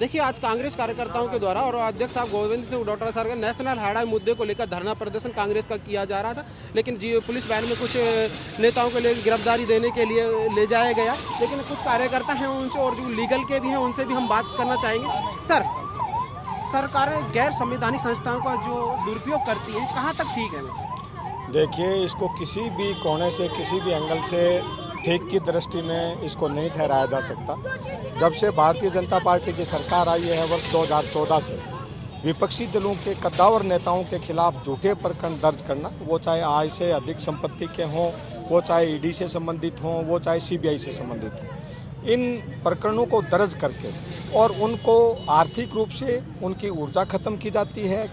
देखिए, आज कांग्रेस कार्यकर्ताओं के द्वारा और अध्यक्ष साहब गोविंद सिंह डोटासरा सर के नेशनल हाईवे मुद्दे को लेकर धरना प्रदर्शन कांग्रेस का किया जा रहा था, लेकिन जी पुलिस वैन में कुछ नेताओं के लिए गिरफ्तारी देने के लिए ले जाया गया। लेकिन कुछ कार्यकर्ता हैं उनसे और जो लीगल के भी हैं उनसे भी हम बात करना चाहेंगे। सर, सरकारें गैर संवैधानिक संस्थाओं का जो दुरुपयोग करती हैं, कहाँ तक ठीक है? देखिए, इसको किसी भी कोने से, किसी भी एंगल से ठीक की दृष्टि में इसको नहीं ठहराया जा सकता। जब से भारतीय जनता पार्टी की सरकार आई है वर्ष 2014 से, विपक्षी दलों के कद्दावर नेताओं के खिलाफ झूठे प्रकरण दर्ज करना, वो चाहे आय से अधिक संपत्ति के हों, वो चाहे ईडी से संबंधित हों, वो चाहे सीबीआई से संबंधित हों, इन प्रकरणों को दर्ज करके और उनको आर्थिक रूप से उनकी ऊर्जा खत्म की जाती है,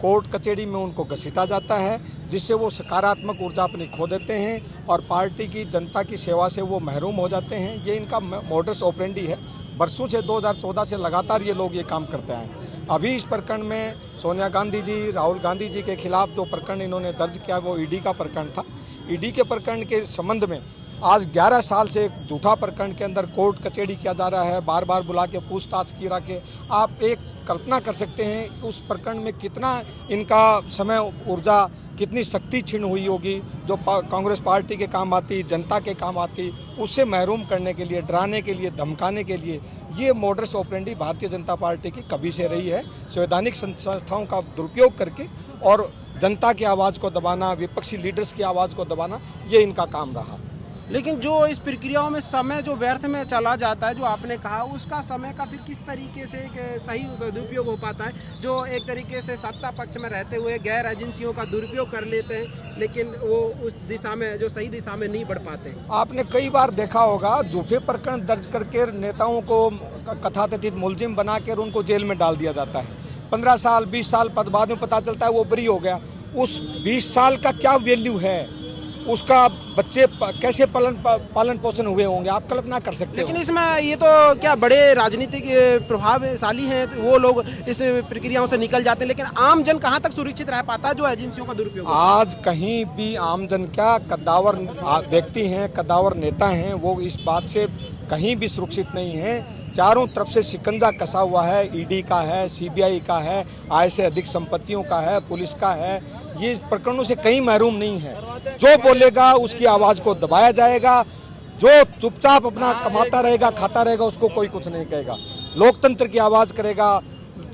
कोर्ट कचहरी में उनको घसीटा जाता है, जिससे वो सकारात्मक ऊर्जा अपनी खो देते हैं और पार्टी की जनता की सेवा से वो महरूम हो जाते हैं। ये इनका मोडस ऑपरेंडी है। बरसों से 2014 से लगातार ये लोग ये काम करते आए हैं। अभी इस प्रकरण में सोनिया गांधी जी, राहुल गांधी जी के खिलाफ जो प्रकरण इन्होंने दर्ज किया वो ईडी का प्रकरण था। ईडी के प्रकरण के संबंध में आज 11 साल से एक झूठा प्रकरण के अंदर कोर्ट कचहरी किया जा रहा है, बार बार बुला के पूछताछ की रखे। आप एक कल्पना कर सकते हैं उस प्रकरण में कितना इनका समय, ऊर्जा, कितनी शक्ति छीन हुई होगी जो कांग्रेस पार्टी के काम आती, जनता के काम आती, उससे महरूम करने के लिए, डराने के लिए, धमकाने के लिए ये modus operandi Bharatiya Janata party की कभी से रही है। संवैधानिक संस्थाओं का दुरुपयोग करके और जनता की आवाज़ को दबाना, विपक्षी लीडर्स की आवाज़ को दबाना, ये इनका काम रहा। लेकिन जो इस प्रक्रियाओं में समय जो व्यर्थ में चला जाता है, जो आपने कहा, उसका समय का फिर किस तरीके से एक सही सदुपयोग हो पाता है? जो एक तरीके से सत्ता पक्ष में रहते हुए गैर एजेंसियों का दुरुपयोग कर लेते हैं, लेकिन वो उस दिशा में, जो सही दिशा में नहीं बढ़ पाते हैं। आपने कई बार देखा होगा झूठे प्रकरण दर्ज करके नेताओं को कथाकथित मुलजिम बना कर उनको जेल में डाल दिया जाता है। 15 साल 20 साल बाद में पता चलता है वो बरी हो गया। उस 20 साल का क्या वैल्यू है, उसका बच्चे कैसे पालन पोषण हुए होंगे, आप कल्पना कर सकते हो। लेकिन इसमें ये तो क्या बड़े राजनीतिक प्रभावशाली हैं तो वो लोग इस प्रक्रियाओं से निकल जाते हैं, लेकिन आम जन कहाँ तक सुरक्षित रह पाता है जो एजेंसियों का दुरुपयोग? आज कहीं भी आम जन क्या, कद्दावर व्यक्ति हैं, कद्दावर नेता हैं, वो इस बात से कहीं भी सुरक्षित नहीं है। चारों तरफ से शिकंजा कसा हुआ है। ईडी का है, सीबीआई का है, आय से अधिक संपत्तियों का है, पुलिस का है। ये प्रकरणों से कहीं महरूम नहीं है। जो बोलेगा उसकी आवाज़ को दबाया जाएगा, जो चुपचाप अपना कमाता रहेगा, खाता रहेगा, उसको कोई कुछ नहीं कहेगा। लोकतंत्र की आवाज़ करेगा,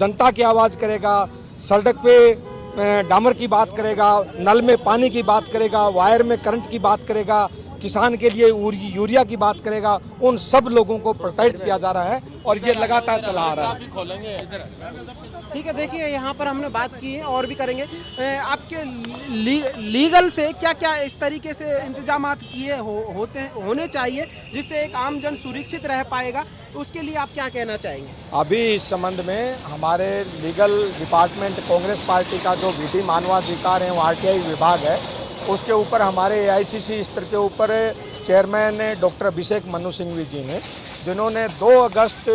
जनता की आवाज़ करेगा, सड़क पे डामर की बात करेगा, नल में पानी की बात करेगा, वायर में करंट की बात करेगा, किसान के लिए यूरिया की बात करेगा। उन सब लोगों को प्रोत्साहित किया जा रहा है और ये लगातार चला आ रहा है। ठीक है, देखिए यहाँ पर हमने बात की है और भी करेंगे। आपके लीगल से क्या क्या इस तरीके से इंतजाम किए होने चाहिए जिससे एक आम जन सुरक्षित रह पाएगा, उसके लिए आप क्या कहना चाहेंगे? अभी इस संबंध में हमारे लीगल डिपार्टमेंट, कांग्रेस पार्टी का जो विधि मानवाधिकार है, वो आरटीआई विभाग है, उसके ऊपर हमारे एआईसीसी स्तर के ऊपर चेयरमैन डॉक्टर अभिषेक मनु सिंघवी जी ने, जिन्होंने 2 अगस्त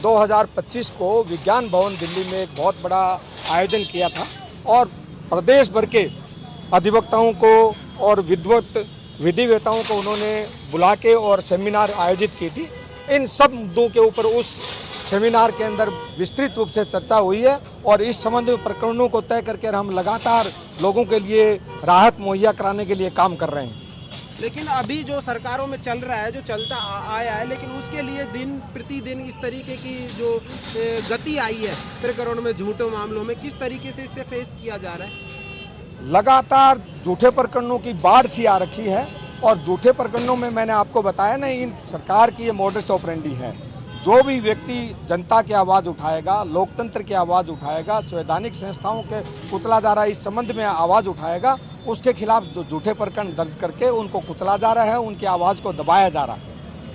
2025 को विज्ञान भवन दिल्ली में एक बहुत बड़ा आयोजन किया था और प्रदेश भर के अधिवक्ताओं को और विधिवेताओं को उन्होंने बुला के और सेमिनार आयोजित की थी। इन सब मुद्दों के ऊपर उस सेमिनार के अंदर विस्तृत रूप से चर्चा हुई है और इस संबंध में प्रकरणों को तय करके हम लगातार लोगों के लिए राहत मुहैया कराने के लिए काम कर रहे हैं। लेकिन अभी जो सरकारों में चल रहा है, जो चलता आया है, लेकिन उसके लिए दिन प्रतिदिन इस तरीके की जो गति आई है प्रकरणों में, झूठे मामलों में, किस तरीके से इससे फेस किया जा रहा है? लगातार झूठे प्रकरणों की बाढ़ सी आ रखी है और झूठे प्रकरणों में मैंने आपको बताया ना, इन सरकार की ये मोडस ऑपरेंडी है। जो भी व्यक्ति जनता की आवाज़ उठाएगा, लोकतंत्र की आवाज़ उठाएगा, संवैधानिक संस्थाओं के कुचला जा रहा है इस संबंध में आवाज़ उठाएगा, उसके खिलाफ झूठे प्रकरण दर्ज करके उनको कुचला जा रहा है, उनकी आवाज़ को दबाया जा रहा है।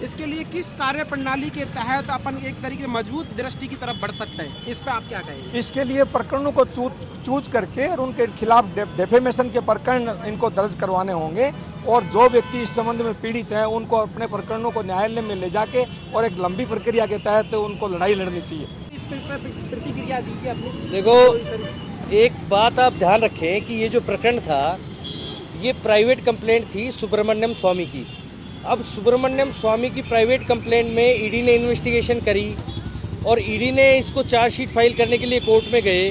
इसके लिए किस कार्य प्रणाली के तहत अपन एक तरीके से मजबूत दृष्टि की तरफ बढ़ सकते हैं, इस पे आप क्या कहेंगे? इसके लिए प्रकरणों को चूज करके और उनके खिलाफ डेफेमेशन के प्रकरण इनको दर्ज करवाने होंगे और जो व्यक्ति इस संबंध में पीड़ित हैं उनको अपने प्रकरणों को न्यायालय में ले जाके और एक लंबी प्रक्रिया के तहत उनको लड़ाई लड़नी चाहिए। इस पर प्रतिक्रिया दीजिए अपनी। देखो, एक बात आप ध्यान रखें कि ये जो प्रकरण था, ये प्राइवेट कंप्लेंट थी सुब्रमण्यम स्वामी की। अब सुब्रमण्यम स्वामी की प्राइवेट कंप्लेंट में ईडी ने इन्वेस्टिगेशन करी और ईडी ने इसको चार्जशीट फाइल करने के लिए कोर्ट में गए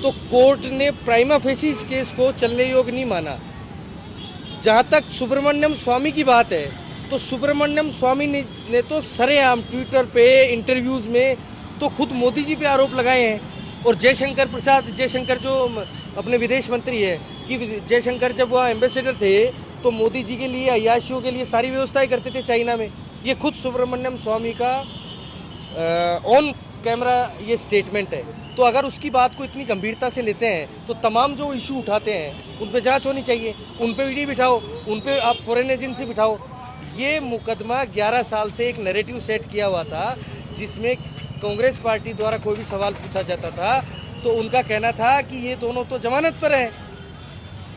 तो कोर्ट ने प्राइमा फेसी इस केस को चलने योग्य नहीं माना। जहाँ तक सुब्रमण्यम स्वामी की बात है तो सुब्रमण्यम स्वामी ने तो सरेआम ट्विटर पे इंटरव्यूज़ में तो खुद मोदी जी पे आरोप लगाए हैं। और जयशंकर जो अपने विदेश मंत्री है कि जयशंकर जब वह एम्बेसडर थे तो मोदी जी के लिए अय्याशियों के लिए सारी व्यवस्थाएं करते थे चाइना में। ये खुद सुब्रमण्यम स्वामी का ऑन कैमरा ये स्टेटमेंट है। तो अगर उसकी बात को इतनी गंभीरता से लेते हैं तो तमाम जो इशू उठाते हैं उन पे जांच होनी चाहिए, उन पे ईडी बिठाओ, उन पे आप फॉरेन एजेंसी बिठाओ। ये मुकदमा 11 साल से एक नैरेटिव सेट किया हुआ था जिसमें कांग्रेस पार्टी द्वारा कोई भी सवाल पूछा जाता था तो उनका कहना था कि ये दोनों तो जमानत पर हैं,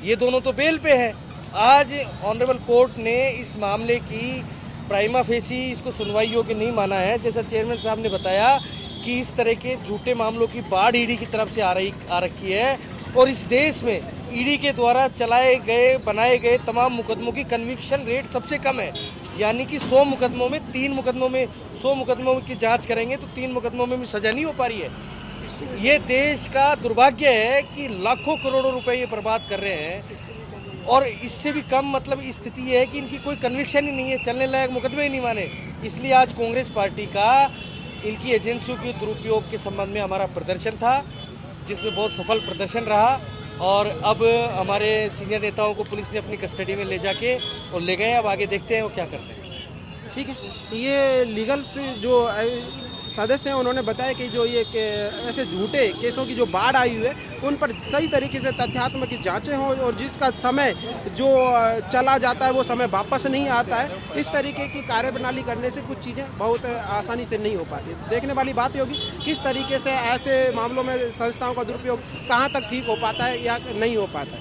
ये दोनों तो बेल पे हैं। आज ऑनरेबल कोर्ट ने इस मामले की प्राइमा फेसी इसको सुनवाई योग्य नहीं माना है। जैसा चेयरमैन साहब ने बताया कि इस तरह के झूठे मामलों की बाढ़ ईडी की तरफ से आ रखी है और इस देश में ईडी के द्वारा चलाए गए बनाए गए तमाम मुकदमों की कन्विक्शन रेट सबसे कम है। यानी कि 100 मुकदमों में 100 मुकदमों की जांच करेंगे तो 3 मुकदमों में भी सजा नहीं हो पा रही है। ये देश का दुर्भाग्य है कि लाखों करोड़ों रुपए ये बर्बाद कर रहे हैं और इससे भी कम मतलब स्थिति ये है कि इनकी कोई कन्विक्शन ही नहीं है, चलने लायक मुकदमे ही नहीं माने। इसलिए आज कांग्रेस पार्टी का इनकी एजेंसियों के दुरुपयोग के संबंध में हमारा प्रदर्शन था जिसमें बहुत सफल प्रदर्शन रहा और अब हमारे सीनियर नेताओं को पुलिस ने अपनी कस्टडी में ले जाके और ले गए। अब आगे देखते हैं वो क्या करते हैं। ठीक है। ये लीगल से जो सदस्य हैं उन्होंने बताया कि जो ये ऐसे झूठे केसों की जो बाढ़ आई हुई है उन पर सही तरीके से तथ्यात्मक की जांचें हों और जिसका समय जो चला जाता है वो समय वापस नहीं आता है। इस तरीके की कार्यप्रणाली करने से कुछ चीज़ें बहुत आसानी से नहीं हो पाती। देखने वाली बात होगी किस तरीके से ऐसे मामलों में संस्थाओं का दुरुपयोग कहाँ तक ठीक हो पाता है या नहीं हो पाता है।